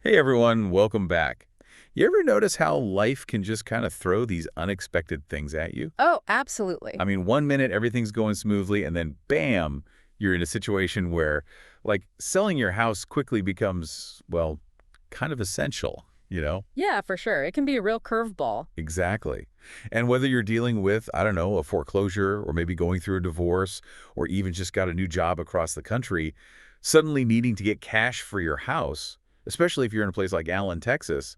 Hey everyone, welcome back. You ever notice how life can just kind of throw these unexpected things at you? Oh, absolutely. I mean, one minute everything's going smoothly and then bam, you're in a situation where selling your house quickly becomes, well, kind of essential, you know? Yeah, for sure. It can be a real curveball. Exactly. And whether you're dealing with, I don't know, a foreclosure or maybe going through a divorce or even just got a new job across the country, suddenly needing to get cash for your house, especially if you're in a place like Allen, Texas,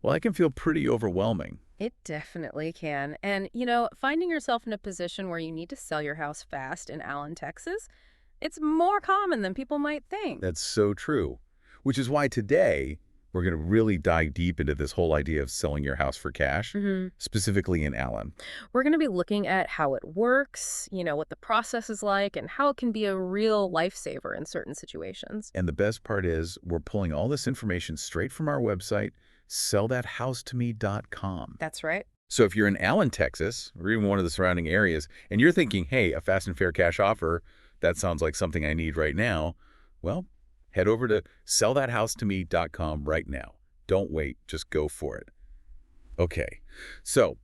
well, that can feel pretty overwhelming. It definitely can. And, finding yourself in a position where you need to sell your house fast in Allen, Texas, it's more common than people might think. That's so true. Which is why today we're going to really dive deep into this whole idea of selling your house for cash, hmm specifically in Allen. We're going to be looking at how it works, what the process is like, and how it can be a real lifesaver in certain situations. And the best part is we're pulling all this information straight from our website, sellthathouse2me.com. That's right. So if you're in Allen, Texas, or even one of the surrounding areas, and you're thinking, hey, a fast and fair cash offer, that sounds like something I need right now, well, head over to sellthathouse2me.com right now. Don't wait, just go for it. Okay, so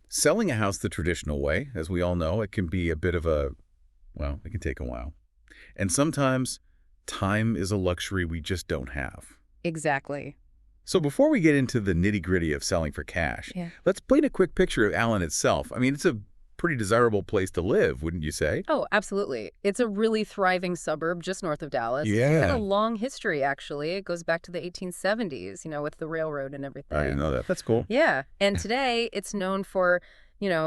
selling a house the traditional way, as we all know, it can be a bit of well, it can take a while. And sometimes time is a luxury we just don't have. Exactly. So before we get into the nitty-gritty of selling for cash, Yeah. let's paint a quick picture of Allen itself. I mean, it's a pretty desirable place to live, wouldn't you say? Oh, absolutely. It's a really thriving suburb just north of Dallas. It's got a Yeah. long history, actually. It goes back to the 1870s, with the railroad and I didn't everything. know that. That's cool. Yeah. And today it's known for,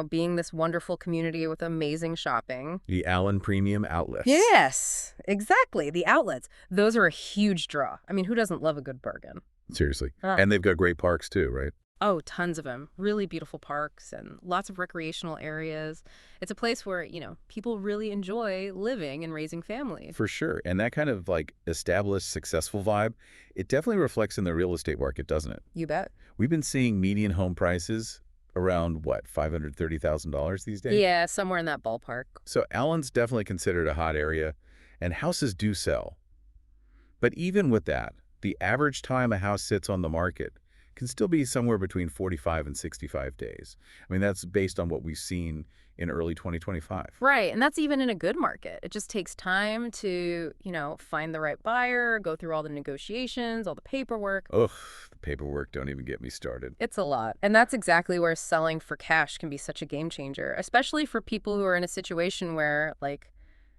being this wonderful community with amazing shopping. The Allen Premium Outlets. Yes, exactly. The outlets. Those are a huge draw. I mean, who doesn't love a good bargain? Seriously. Ah. And they've got great parks too, right? Oh, tons of them. Really beautiful parks and lots of recreational areas. It's a place where, people really enjoy living and raising families. For sure. And that kind of established successful vibe, it definitely reflects in the real estate market, doesn't it? You bet. We've been seeing median home prices around what, $530,000 these days? Yeah, somewhere in that ballpark. So Allen's definitely considered a hot area, and houses do sell. But even with that, the average time a house sits on the market can still be somewhere between 45 and 65 days. I mean, that's based on what we've seen in early 2025. Right. And that's even in a good market. It just takes time to, find the right buyer, go through all the negotiations, all the paperwork. Ugh, the paperwork, don't even get me started. It's a lot. And that's exactly where selling for cash can be such a game changer, especially for people who are in a situation where,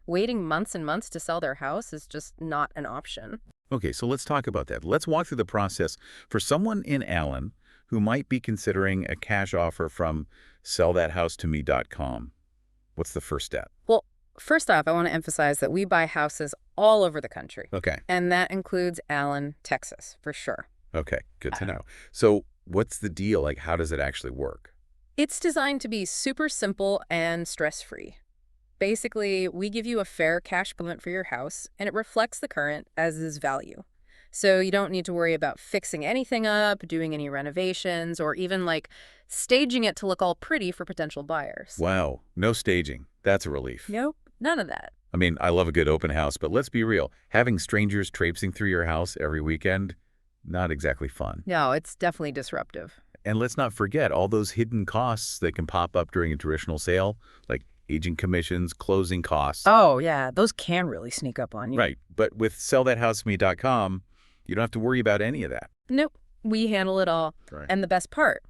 waiting months and months to sell their house is just not an option. Okay, so let's talk about that. Let's walk through the process for someone in Allen who might be considering a cash offer from sellthathouse2me.com. What's the first step? Well, first off, I want to emphasize that we buy houses all over the country, Okay, and that includes Allen, Texas, for sure. okay, good to know. So what's the deal? How does it actually work? It's designed to be super simple and stress-free. Basically, we give you a fair cash payment for your house, and it reflects the current as is value. So you don't need to worry about fixing anything up, doing any renovations, or even staging it to look all pretty for potential buyers. Wow, no staging. That's a relief. Nope, none of that. I mean, I love a good open house, but let's be real. Having strangers traipsing through your house every weekend, not exactly fun. No, it's definitely disruptive. And let's not forget all those hidden costs that can pop up during a traditional sale, like agent commissions, closing costs. Oh, yeah, those can really sneak up on you. Right, but with sellthathouseme.com, you don't have to worry about any of that. Nope, we handle it all. Right. And the best part,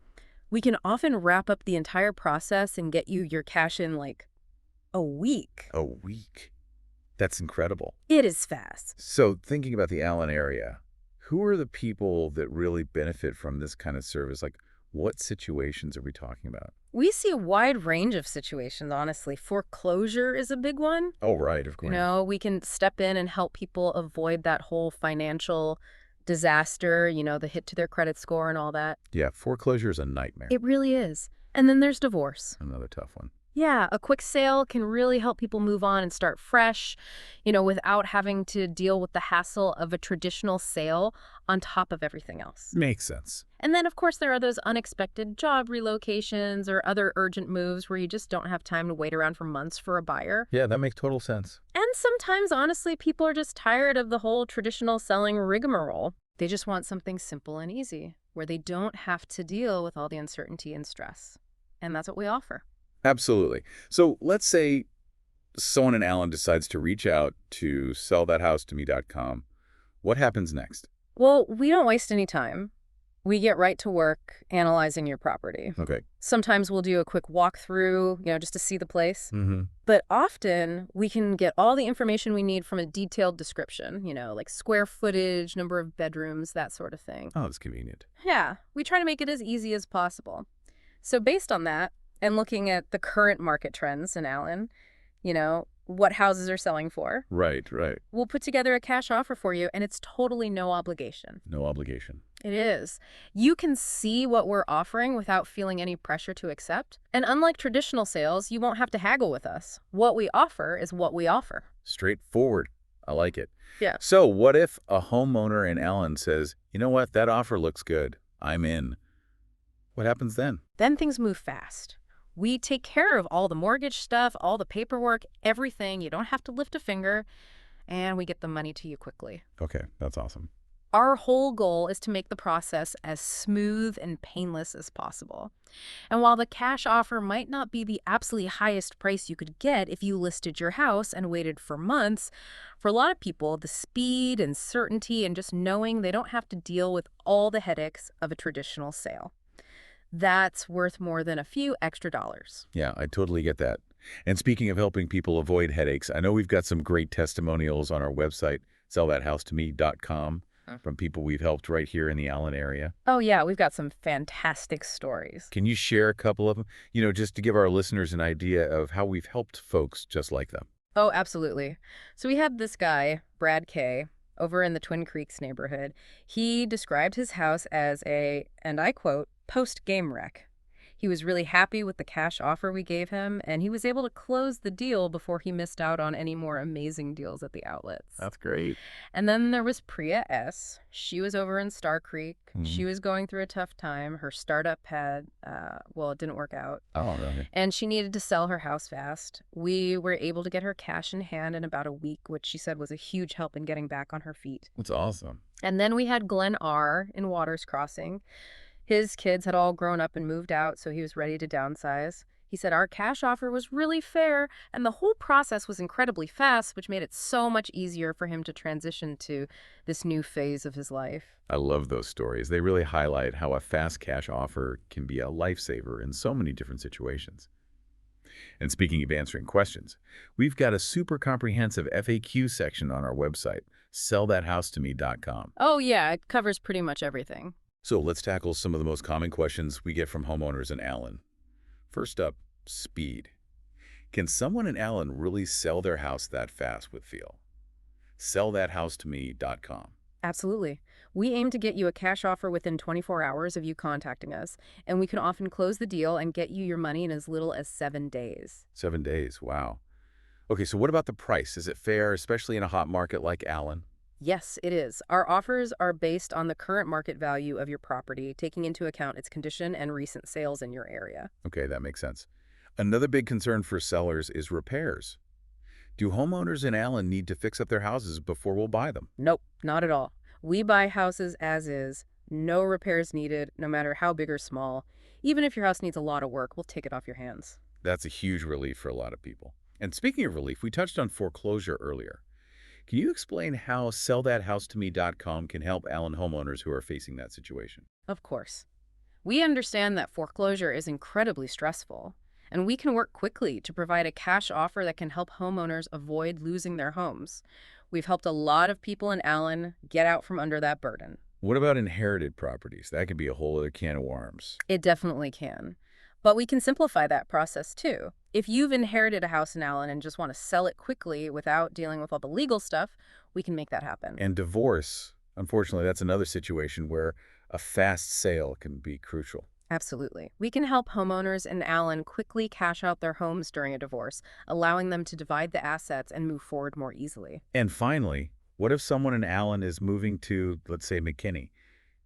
we can often wrap up the entire process and get you your cash in a week. A week. That's incredible. It is fast. So thinking about the Allen area, who are the people that really benefit from this kind of service? What situations are we talking about? We see a wide range of situations, honestly. Foreclosure is a big one. Oh, right, of course. We can step in and help people avoid that whole financial disaster, the hit to their credit score and all that. Yeah, foreclosure is a nightmare. It really is. And then there's divorce. Another tough one. Yeah, a quick sale can really help people move on and start fresh, without having to deal with the hassle of a traditional sale on top of everything else. Makes sense. And then, of course, there are those unexpected job relocations or other urgent moves where you just don't have time to wait around for months for a buyer. Yeah, that makes total sense. And sometimes, honestly, people are just tired of the whole traditional selling rigmarole. They just want something simple and easy, where they don't have to deal with all the uncertainty and stress. And that's what we offer. Absolutely. So let's say someone in Allen decides to reach out to sellthathouse.me.com. What happens next? Well, we don't waste any time. We get right to work analyzing your property. Okay. Sometimes we'll do a quick walkthrough, just to see the place. Mm-hmm. But often we can get all the information we need from a detailed description, like square footage, number of bedrooms, that sort of thing. Oh, that's convenient. Yeah, we try to make it as easy as possible. So based on that, and looking at the current market trends in Allen, what houses are selling for, Right. we'll put together a cash offer for you, and it's totally no obligation. No obligation. It is. You can see what we're offering without feeling any pressure to accept. And unlike traditional sales, you won't have to haggle with us. What we offer is what we offer. Straightforward. I like it. Yeah. So what if a homeowner in Allen says, you know what, that offer looks good. I'm in. What happens then? Then things move fast. We take care of all the mortgage stuff, all the paperwork, everything. You don't have to lift a finger, and we get the money to you quickly. Okay, that's awesome. Our whole goal is to make the process as smooth and painless as possible. And while the cash offer might not be the absolutely highest price you could get if you listed your house and waited for months, for a lot of people, the speed and certainty and just knowing they don't have to deal with all the headaches of a traditional sale, that's worth more than a few extra dollars. Yeah, I totally get that. And speaking of helping people avoid headaches, I know we've got some great testimonials on our website, sellthathouse.me.com, from people we've helped right here in the Allen area. Oh, yeah, we've got some fantastic stories. Can you share a couple of them? Just to give our listeners an idea of how we've helped folks just like them. Oh, absolutely. So we had this guy, Brad Kay, over in the Twin Creeks neighborhood. He described his house as a, and I quote, post-game wreck. He was really happy with the cash offer we gave him, and he was able to close the deal before he missed out on any more amazing deals at the outlets. That's great. And then there was Priya S. She was over in Star Creek. Mm-hmm. She was going through a tough time. Her startup had, it didn't work out. Oh, really? And she needed to sell her house fast. We were able to get her cash in hand in about a week, which she said was a huge help in getting back on her feet. That's awesome. And then we had Glenn R. in Waters Crossing. His kids had all grown up and moved out, so he was ready to downsize. He said our cash offer was really fair, and the whole process was incredibly fast, which made it so much easier for him to transition to this new phase of his life. I love those stories. They really highlight how a fast cash offer can be a lifesaver in so many different situations. And speaking of answering questions, we've got a super comprehensive FAQ section on our website, sellthathouse.me.com. Oh, yeah, it covers pretty much everything. So let's tackle some of the most common questions we get from homeowners in Allen. First up, speed. Can someone in Allen really sell their house that fast with feel? Sellthathouse.me.com. Absolutely. We aim to get you a cash offer within 24 hours of you contacting us, and we can often close the deal and get you your money in as little as 7 days. 7 days, wow. Okay, so what about the price? Is it fair, especially in a hot market like Allen? Yes, it is. Our offers are based on the current market value of your property, taking into account its condition and recent sales in your area. Okay, that makes sense. Another big concern for sellers is repairs. Do homeowners in Allen need to fix up their houses before we'll buy them? Nope, not at all. We buy houses as is, no repairs needed, no matter how big or small. Even if your house needs a lot of work, we'll take it off your hands. That's a huge relief for a lot of people. And speaking of relief, we touched on foreclosure earlier. Can you explain how sellthathouse.me.com can help Allen homeowners who are facing that situation? Of course. We understand that foreclosure is incredibly stressful, and we can work quickly to provide a cash offer that can help homeowners avoid losing their homes. We've helped a lot of people in Allen get out from under that burden. What about inherited properties? That could be a whole other can of worms. It definitely can. But we can simplify that process too. If you've inherited a house in Allen and just want to sell it quickly without dealing with all the legal stuff, we can make that happen. And divorce, unfortunately, that's another situation where a fast sale can be crucial. Absolutely. We can help homeowners in Allen quickly cash out their homes during a divorce, allowing them to divide the assets and move forward more easily. And finally, what if someone in Allen is moving to, let's say, McKinney?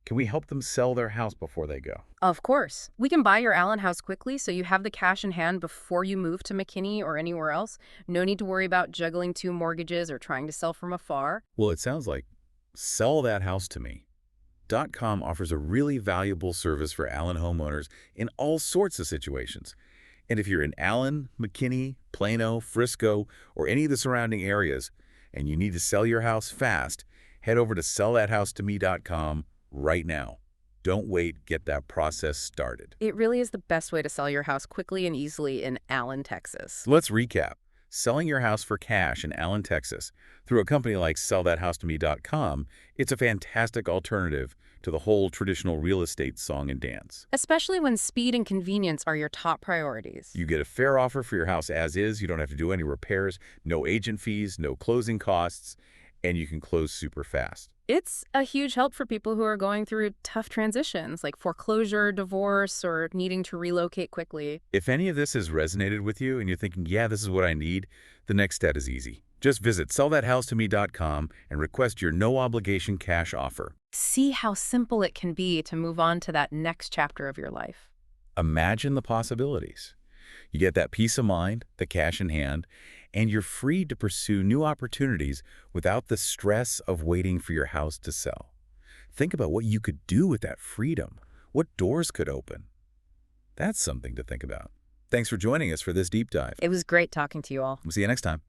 Can we help them sell their house before they go? Of course. We can buy your Allen house quickly so you have the cash in hand before you move to McKinney or anywhere else. No need to worry about juggling 2 mortgages or trying to sell from afar. Well, it sounds like sell that house to me. .com offers a really valuable service for Allen homeowners in all sorts of situations. And if you're in Allen, McKinney, Plano, Frisco, or any of the surrounding areas, and you need to sell your house fast, head over to sellthathouse.me.com right now. Don't wait, get that process started. It really is the best way to sell your house quickly and easily in Allen, Texas. Let's recap. Selling your house for cash in Allen, Texas, through a company like sellthathouse.me.com, it's a fantastic alternative to the whole traditional real estate song and dance. Especially when speed and convenience are your top priorities. You get a fair offer for your house as is. You don't have to do any repairs, no agent fees, no closing costs, and you can close super fast. It's a huge help for people who are going through tough transitions like foreclosure, divorce, or needing to relocate quickly. If any of this has resonated with you and you're thinking, yeah, this is what I need, the next step is easy. Just visit sellthathouse.me.com and request your no-obligation cash offer. See how simple it can be to move on to that next chapter of your life. Imagine the possibilities. You get that peace of mind, the cash in hand, and you're free to pursue new opportunities without the stress of waiting for your house to sell. Think about what you could do with that freedom. What doors could open? That's something to think about. Thanks for joining us for this deep dive. It was great talking to you all. We'll see you next time.